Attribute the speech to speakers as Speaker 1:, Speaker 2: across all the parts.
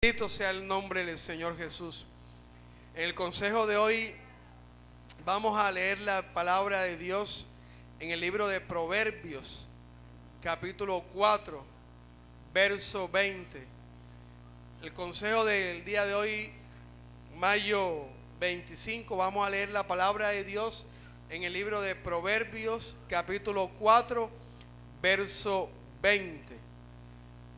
Speaker 1: Bendito sea el nombre del Señor Jesús. En el consejo de hoy vamos a leer la palabra de Dios en el libro de Proverbios, capítulo 4, verso 20. El consejo del día de hoy, mayo 25, vamos a leer la palabra de Dios en el libro de Proverbios, capítulo 4, verso 20.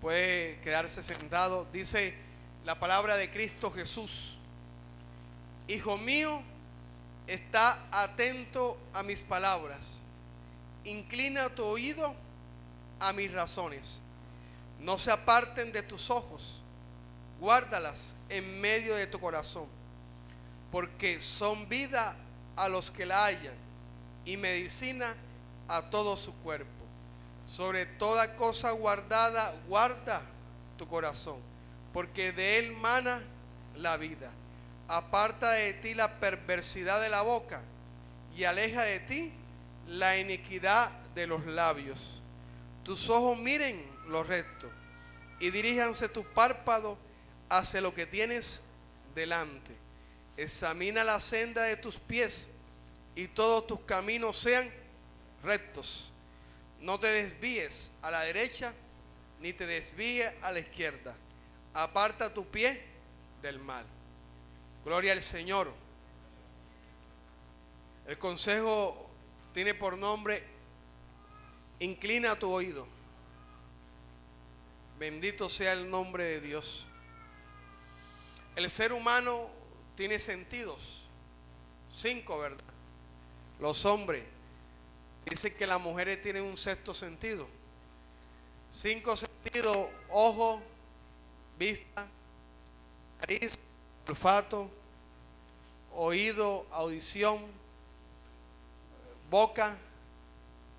Speaker 1: Puede quedarse sentado. Dice la palabra de Cristo Jesús: Hijo mío, está atento a mis palabras, inclina tu oído a mis razones, no se aparten de tus ojos, guárdalas en medio de tu corazón, porque son vida a los que la hallan y medicina a todo su cuerpo. Sobre toda cosa guardada, guarda tu corazón, porque de él mana la vida. Aparta de ti la perversidad de la boca y aleja de ti la iniquidad de los labios. Tus ojos miren lo recto y diríjanse tus párpados hacia lo que tienes delante. Examina la senda de tus pies y todos tus caminos sean rectos. No te desvíes a la derecha, ni te desvíes a la izquierda. Aparta tu pie del mal. Gloria al Señor. El consejo tiene por nombre: inclina tu oído. Bendito sea el nombre de Dios. El ser humano tiene sentidos, 5, ¿verdad? Los hombres. Dicen que las mujeres tienen un sexto sentido. 5 sentidos: ojo, vista, nariz, olfato, oído, audición, boca,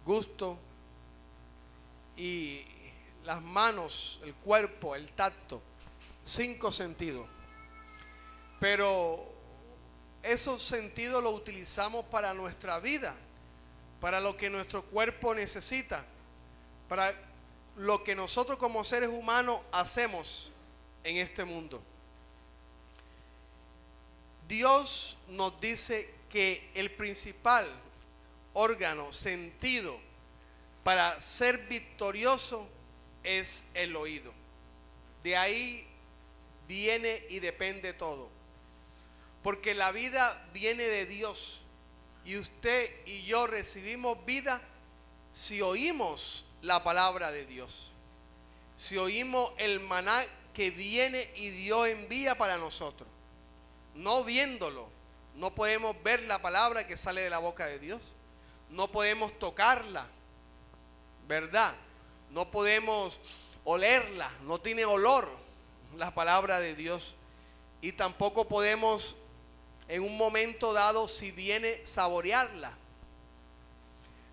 Speaker 1: gusto, y las manos, el cuerpo, el tacto. 5 sentidos. Pero esos sentidos los utilizamos para nuestra vida, para lo que nuestro cuerpo necesita, para lo que nosotros como seres humanos hacemos en este mundo. Dios nos dice que el principal órgano, sentido para ser victorioso es el oído. De ahí viene y depende todo, porque la vida viene de Dios. Y usted y yo recibimos vida si oímos la palabra de Dios, si oímos el maná que viene y Dios envía para nosotros. No viéndolo, no podemos ver la palabra que sale de la boca de Dios, no podemos tocarla, ¿verdad? No podemos olerla, no tiene olor la palabra de Dios. Y tampoco podemos en un momento dado, si viene, saborearla,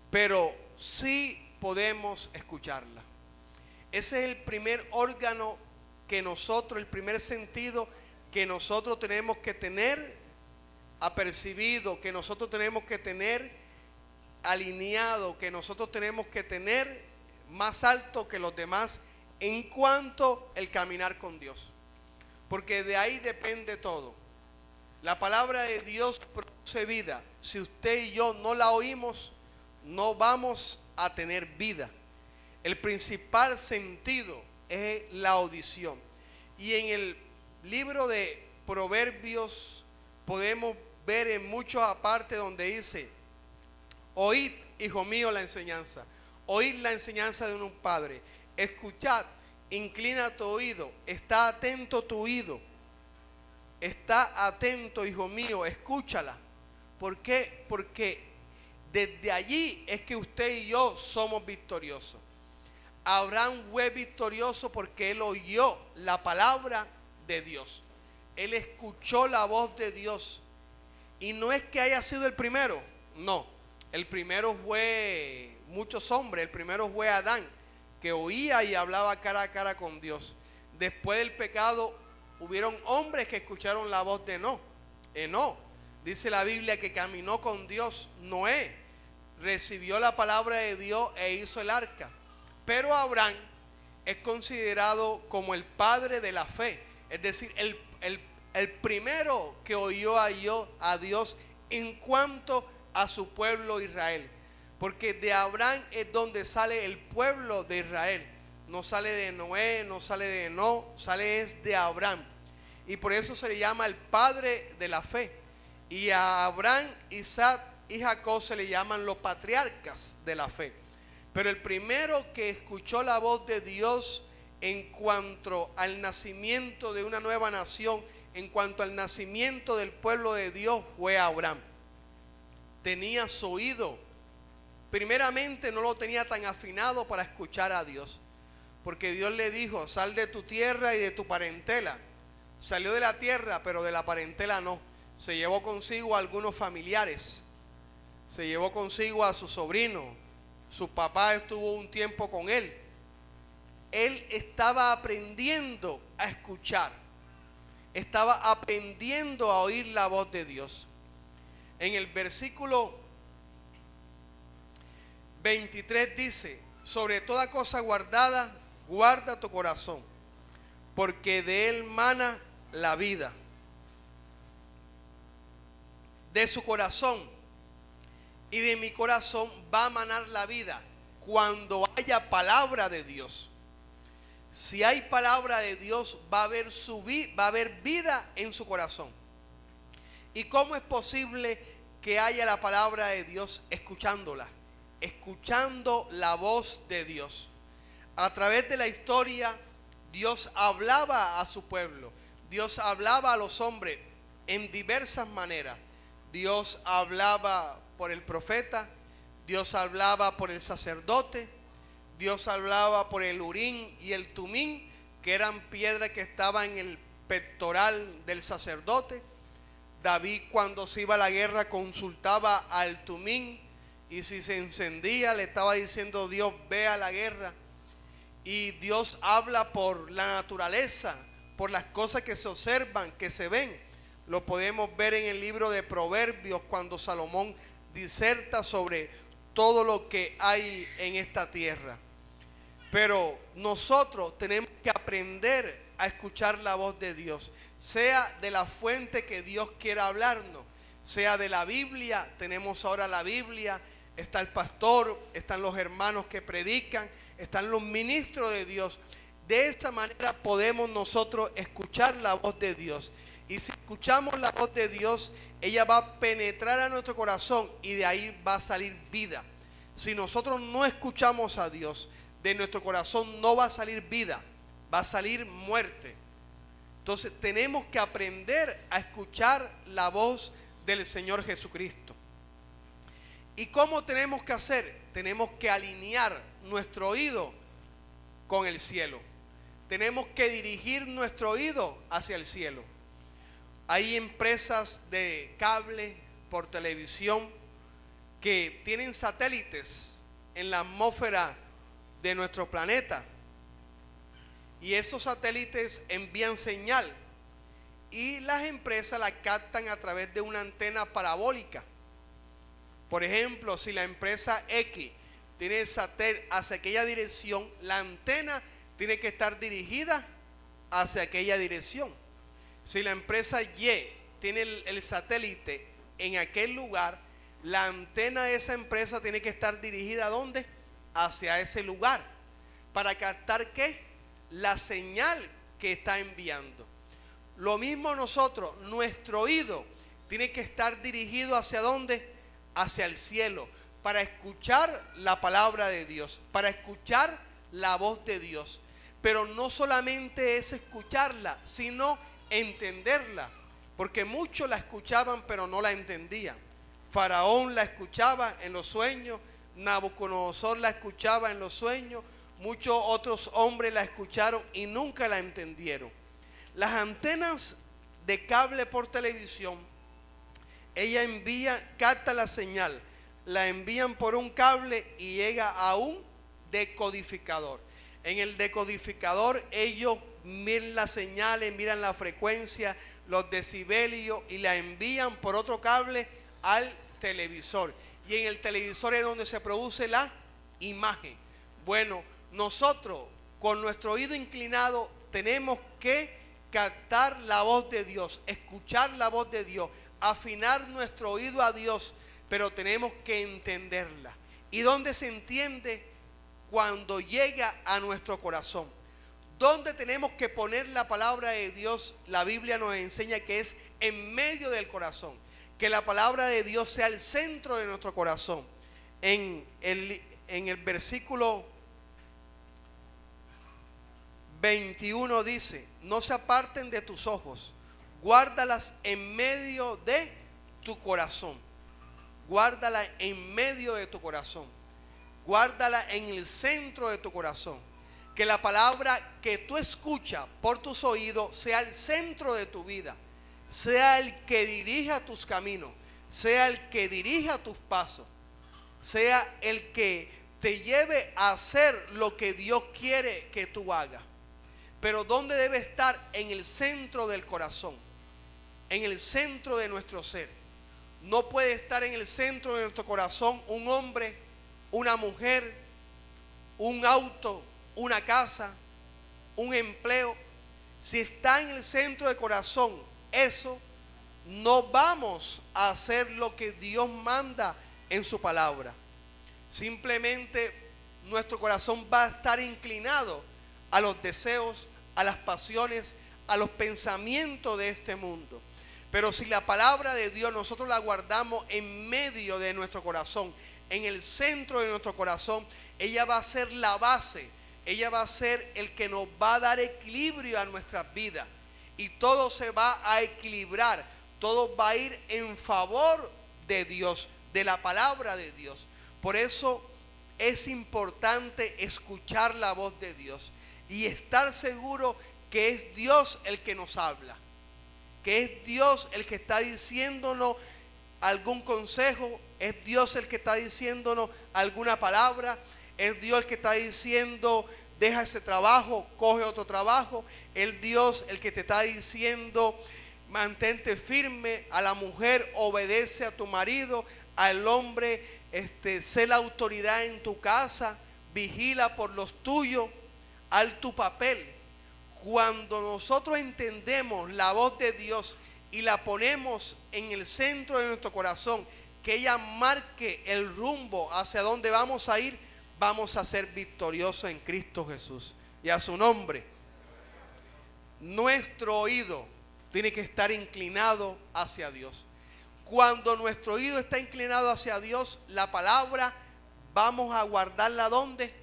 Speaker 1: pero sí podemos escucharla. Ese es el primer órgano que nosotros, el primer sentido que nosotros tenemos que tener apercibido, que nosotros tenemos que tener alineado, que nosotros tenemos que tener más alto que los demás en cuanto al caminar con Dios, porque de ahí depende todo. La palabra de Dios produce vida. Si usted y yo no la oímos, no vamos a tener vida. El principal sentido es la audición. Y en el libro de Proverbios podemos ver en muchas partes donde dice: oíd, hijo mío, la enseñanza. Oíd la enseñanza de un padre. Escuchad, inclina tu oído. Está atento tu oído. Está atento, hijo mío, escúchala. ¿Por qué? Porque desde allí es que usted y yo somos victoriosos. Abraham fue victorioso porque él oyó la palabra de Dios. Él escuchó la voz de Dios. Y no es que haya sido el primero, no. El primero fue muchos hombres. El primero fue Adán, que oía y hablaba cara a cara con Dios. Después del pecado hubieron hombres que escucharon la voz de Enoc. Dice la Biblia que caminó con Dios. Noé recibió la palabra de Dios e hizo el arca. Pero Abraham es considerado como el padre de la fe. Es decir, el primero que oyó a Dios en cuanto a su pueblo Israel. Porque de Abraham es donde sale el pueblo de Israel. No sale de Noé, no sale de Enoc, sale es de Abraham. Y por eso se le llama el padre de la fe. Y a Abraham, Isaac y Jacob se le llaman los patriarcas de la fe. Pero el primero que escuchó la voz de Dios en cuanto al nacimiento de una nueva nación, en cuanto al nacimiento del pueblo de Dios, fue Abraham. Tenía su oído. Primeramente no lo tenía tan afinado para escuchar a Dios. Porque Dios le dijo, sal de tu tierra y de tu parentela. Salió de la tierra, pero de la parentela no. Se llevó consigo a algunos familiares. Se llevó consigo a su sobrino. Su papá estuvo un tiempo con él. Él estaba aprendiendo a escuchar. Estaba aprendiendo a oír la voz de Dios. En el versículo 23 dice, sobre toda cosa guardada, guarda tu corazón, porque de él mana la vida. De su corazón y de mi corazón va a manar la vida cuando haya palabra de Dios. Si hay palabra de Dios, va a haber vida en su corazón. ¿Y cómo es posible que haya la palabra de Dios? Escuchándola, escuchando la voz de Dios. A través de la historia, Dios hablaba a su pueblo. Dios hablaba a los hombres en diversas maneras. Dios hablaba por el profeta, Dios hablaba por el sacerdote, Dios hablaba por el Urim y el Tumim, que eran piedras que estaban en el pectoral del sacerdote. David, cuando se iba a la guerra, consultaba al Tumim, y si se encendía le estaba diciendo Dios, ve a la guerra. Y Dios habla por la naturaleza, por las cosas que se observan, que se ven. Lo podemos ver en el libro de Proverbios, cuando Salomón diserta sobre todo lo que hay en esta tierra. Pero nosotros tenemos que aprender a escuchar la voz de Dios, sea de la fuente que Dios quiera hablarnos, sea de la Biblia. Tenemos ahora la Biblia, está el pastor, están los hermanos que predican, están los ministros de Dios. De esta manera podemos nosotros escuchar la voz de Dios. Y si escuchamos la voz de Dios, ella va a penetrar a nuestro corazón y de ahí va a salir vida. Si nosotros no escuchamos a Dios, de nuestro corazón no va a salir vida, va a salir muerte. Entonces tenemos que aprender a escuchar la voz del Señor Jesucristo. ¿Y cómo tenemos que hacer? Tenemos que alinear nuestro oído con el cielo. Tenemos que dirigir nuestro oído hacia el cielo. Hay empresas de cable por televisión que tienen satélites en la atmósfera de nuestro planeta. Y esos satélites envían señal. Y las empresas la captan a través de una antena parabólica. Por ejemplo, si la empresa X tiene el satélite hacia aquella dirección, la antena tiene que estar dirigida hacia aquella dirección. Si la empresa Y tiene el satélite en aquel lugar, la antena de esa empresa tiene que estar dirigida ¿a dónde? Hacia ese lugar. ¿Para captar qué? La señal que está enviando. Lo mismo nosotros, nuestro oído tiene que estar dirigido ¿hacia dónde? Hacia el cielo, para escuchar la palabra de Dios, para escuchar la voz de Dios. Pero no solamente es escucharla, sino entenderla, porque muchos la escuchaban pero no la entendían. Faraón la escuchaba en los sueños, Nabucodonosor la escuchaba en los sueños, muchos otros hombres la escucharon y nunca la entendieron. Las antenas de cable por televisión, ella capta la señal, la envían por un cable y llega a un decodificador. En el decodificador ellos miran las señales, miran la frecuencia, los decibelios y la envían por otro cable al televisor. Y en el televisor es donde se produce la imagen. Bueno, nosotros con nuestro oído inclinado tenemos que captar la voz de Dios, escuchar la voz de Dios, afinar nuestro oído a Dios, pero tenemos que entenderla. ¿Y dónde se entiende? Cuando llega a nuestro corazón. ¿Dónde tenemos que poner la palabra de Dios? La Biblia nos enseña que es en medio del corazón. Que la palabra de Dios sea el centro de nuestro corazón. En el versículo 21 dice: no se aparten de tus ojos, guárdalas en medio de tu corazón. Guárdala en medio de tu corazón. Guárdala en el centro de tu corazón. Que la palabra que tú escuchas por tus oídos sea el centro de tu vida. Sea el que dirija tus caminos. Sea el que dirija tus pasos. Sea el que te lleve a hacer lo que Dios quiere que tú hagas. Pero ¿dónde debe estar? En el centro del corazón. En el centro de nuestro ser. No puede estar en el centro de nuestro corazón un hombre, una mujer, un auto, una casa, un empleo. Si está en el centro del corazón eso, no vamos a hacer lo que Dios manda en su palabra. Simplemente nuestro corazón va a estar inclinado a los deseos, a las pasiones, a los pensamientos de este mundo. Pero si la palabra de Dios nosotros la guardamos en medio de nuestro corazón, en el centro de nuestro corazón, ella va a ser la base, ella va a ser el que nos va a dar equilibrio a nuestras vidas. Y todo se va a equilibrar, todo va a ir en favor de Dios, de la palabra de Dios. Por eso es importante escuchar la voz de Dios y estar seguro que es Dios el que nos habla. Que es Dios el que está diciéndonos algún consejo, es Dios el que está diciéndonos alguna palabra, es Dios el que está diciendo deja ese trabajo, coge otro trabajo, es Dios el que te está diciendo mantente firme, a la mujer obedece a tu marido, al hombre sé la autoridad en tu casa, vigila por los tuyos, haz tu papel. Cuando nosotros entendemos la voz de Dios y la ponemos en el centro de nuestro corazón, que ella marque el rumbo hacia donde vamos a ir, vamos a ser victoriosos en Cristo Jesús. Y a su nombre, nuestro oído tiene que estar inclinado hacia Dios. Cuando nuestro oído está inclinado hacia Dios, la palabra vamos a guardarla ¿dónde?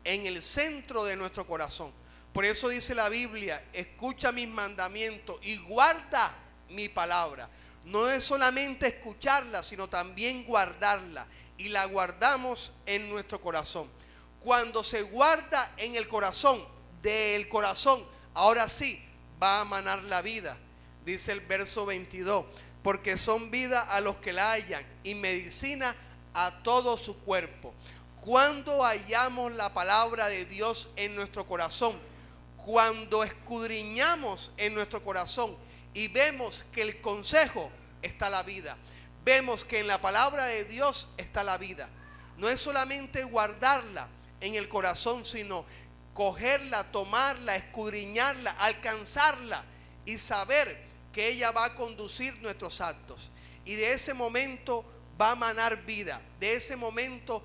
Speaker 1: En el centro de nuestro corazón. Por eso dice la Biblia, escucha mis mandamientos y guarda mi palabra. No es solamente escucharla, sino también guardarla. Y la guardamos en nuestro corazón. Cuando se guarda en el corazón, del corazón, ahora sí va a manar la vida. Dice el verso 22, porque son vida a los que la hallan y medicina a todo su cuerpo. Cuando hallamos la palabra de Dios en nuestro corazón, cuando escudriñamos en nuestro corazón y vemos que el consejo está la vida, vemos que en la palabra de Dios está la vida. No es solamente guardarla en el corazón, sino cogerla, tomarla, escudriñarla, alcanzarla y saber que ella va a conducir nuestros actos. Y de ese momento va a manar vida, de ese momento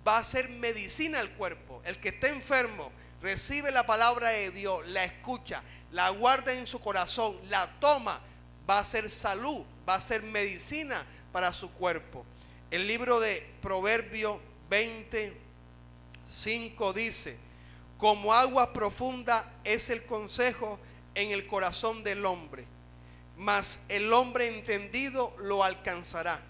Speaker 1: va a ser medicina al cuerpo. El que esté enfermo recibe la palabra de Dios, la escucha, la guarda en su corazón, la toma, va a ser salud, va a ser medicina para su cuerpo. El libro de Proverbios 25 dice, como agua profunda es el consejo en el corazón del hombre, mas el hombre entendido lo alcanzará.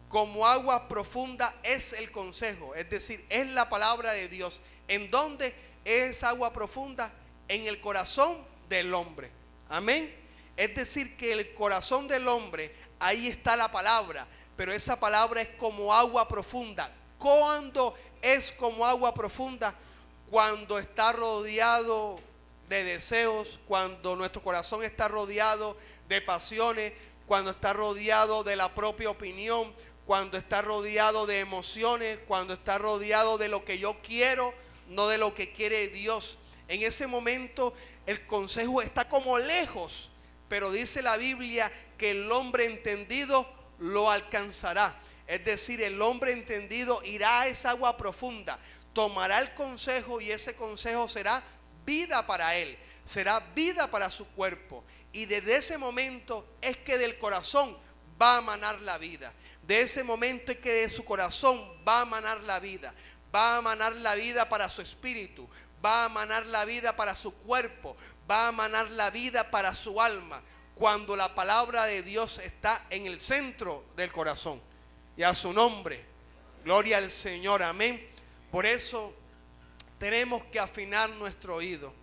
Speaker 1: Como agua profunda es el consejo, es decir, es la palabra de Dios. ¿En dónde es agua profunda? En el corazón del hombre. Amén. Es decir, que el corazón del hombre, ahí está la palabra, pero esa palabra es como agua profunda. ¿Cuándo es como agua profunda? Cuando está rodeado de deseos, cuando nuestro corazón está rodeado de pasiones, cuando está rodeado de la propia opinión, cuando está rodeado de emociones, cuando está rodeado de lo que yo quiero, no de lo que quiere Dios. En ese momento el consejo está como lejos, pero dice la Biblia que el hombre entendido lo alcanzará. Es decir, el hombre entendido irá a esa agua profunda, tomará el consejo y ese consejo será vida para él, será vida para su cuerpo. Y desde ese momento es que del corazón va a manar la vida. De ese momento es que de su corazón va a manar la vida. Va a manar la vida para su espíritu, va a manar la vida para su cuerpo, va a manar la vida para su alma, cuando la palabra de Dios está en el centro del corazón. Y a su nombre, gloria al Señor, amén. Por eso tenemos que afinar nuestro oído,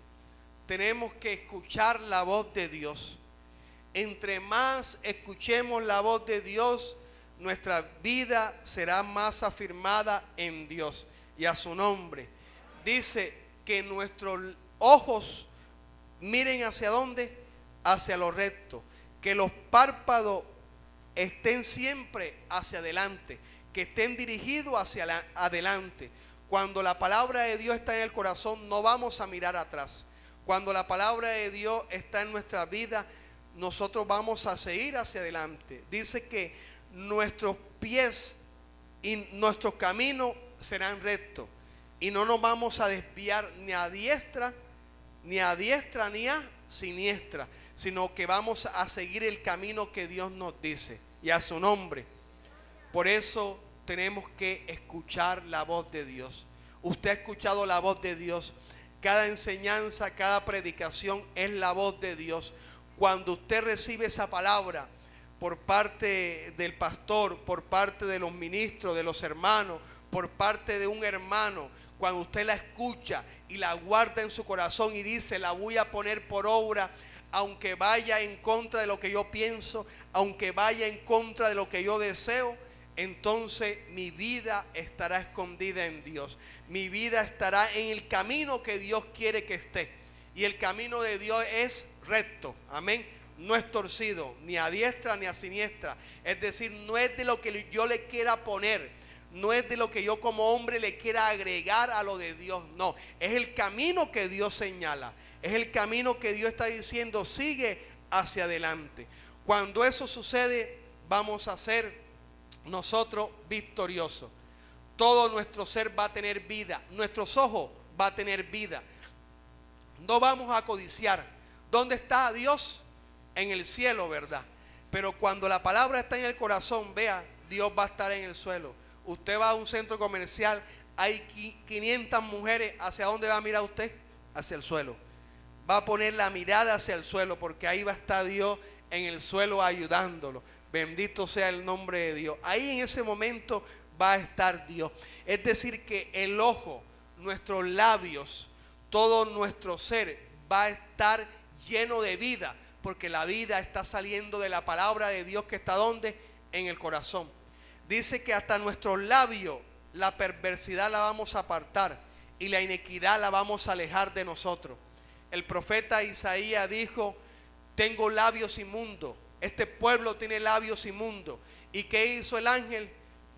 Speaker 1: tenemos que escuchar la voz de Dios. Entre más escuchemos la voz de Dios, nuestra vida será más afirmada en Dios. Y a su nombre. Dice que nuestros ojos miren hacia dónde, hacia lo recto, que los párpados estén siempre hacia adelante, que estén dirigidos hacia adelante. Cuando la palabra de Dios está en el corazón, no vamos a mirar atrás. Cuando la palabra de Dios está en nuestra vida, nosotros vamos a seguir hacia adelante. Dice que nuestros pies y nuestros caminos serán rectos y no nos vamos a desviar ni a diestra ni a siniestra, sino que vamos a seguir el camino que Dios nos dice, y a su nombre. Por eso tenemos que escuchar la voz de Dios. Usted ha escuchado la voz de Dios. Cada enseñanza, cada predicación es la voz de Dios. Cuando usted recibe esa palabra por parte del pastor, por parte de los ministros, de los hermanos, por parte de un hermano, cuando usted la escucha y la guarda en su corazón y dice, la voy a poner por obra, aunque vaya en contra de lo que yo pienso, aunque vaya en contra de lo que yo deseo, entonces mi vida estará escondida en Dios. Mi vida estará en el camino que Dios quiere que esté. Y el camino de Dios es recto, amén. No es torcido, ni a diestra ni a siniestra. Es decir, no es de lo que yo le quiera poner, no es de lo que yo como hombre le quiera agregar a lo de Dios. No, es el camino que Dios señala. Es el camino que Dios está diciendo, sigue hacia adelante. Cuando eso sucede, vamos a ser nosotros victoriosos. Todo nuestro ser va a tener vida, nuestros ojos va a tener vida. No vamos a codiciar. ¿Dónde está Dios? En el cielo, ¿verdad? Pero cuando la palabra está en el corazón, vea, Dios va a estar en el suelo. Usted va a un centro comercial, hay 500 mujeres, ¿hacia dónde va a mirar usted? Hacia el suelo. Va a poner la mirada hacia el suelo, porque ahí va a estar Dios en el suelo ayudándolo. Bendito sea el nombre de Dios. Ahí en ese momento va a estar Dios. Es decir, que el ojo, nuestros labios, todo nuestro ser va a estar lleno de vida, porque la vida está saliendo de la palabra de Dios que está ¿dónde? En el corazón. Dice que hasta nuestros labios la perversidad la vamos a apartar y la iniquidad la vamos a alejar de nosotros. El profeta Isaías dijo, tengo labios inmundos, este pueblo tiene labios inmundos. ¿Y qué hizo el ángel?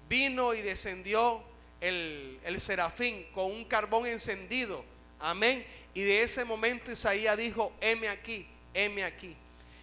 Speaker 1: Vino y descendió el serafín con un carbón encendido, amén. Y de ese momento Isaías dijo, heme aquí, heme aquí.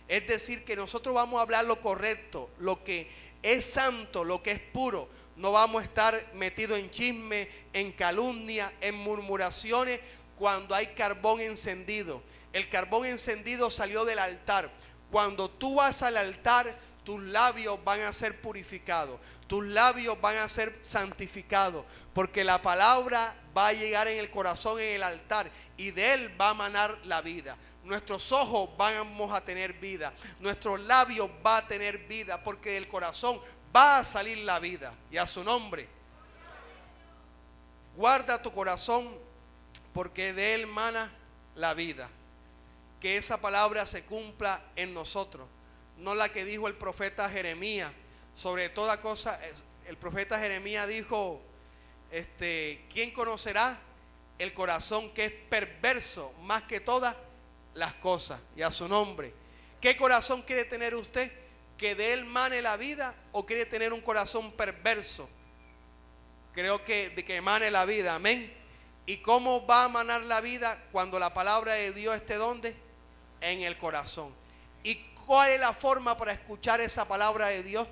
Speaker 1: Es decir, que nosotros vamos a hablar lo correcto, lo que es santo, lo que es puro. No vamos a estar metidos en chisme, en calumnia, en murmuraciones, cuando hay carbón encendido. El carbón encendido salió del altar. Cuando tú vas al altar, tus labios van a ser purificados, tus labios van a ser santificados, porque la palabra va a llegar en el corazón, en el altar, y de él va a manar la vida. Nuestros ojos vamos a tener vida, nuestros labios va a tener vida, porque del corazón va a salir la vida. Y a su nombre. Guarda tu corazón, porque de él mana la vida. Que esa palabra se cumpla en nosotros, no la que dijo el profeta Jeremías. Sobre toda cosa, el profeta Jeremías dijo, ¿quién conocerá el corazón que es perverso más que todas las cosas? Y a su nombre. ¿Qué corazón quiere tener usted? ¿Que de él mane la vida o quiere tener un corazón perverso? Creo que de que emane la vida, amén. ¿Y cómo va a manar la vida? Cuando la palabra de Dios esté ¿dónde? En el corazón. ¿Y cuál es la forma para escuchar esa palabra de Dios?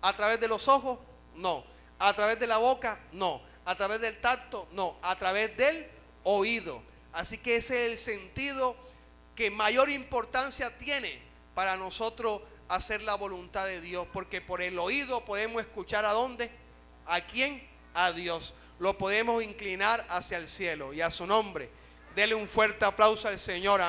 Speaker 1: ¿A través de los ojos? No. ¿A través de la boca? No. ¿A través del tacto? No. ¿A través del oído? Así que ese es el sentido que mayor importancia tiene para nosotros hacer la voluntad de Dios, porque por el oído podemos escuchar ¿a dónde? ¿A quién? A Dios. Lo podemos inclinar hacia el cielo y a su nombre. Dele un fuerte aplauso al Señor.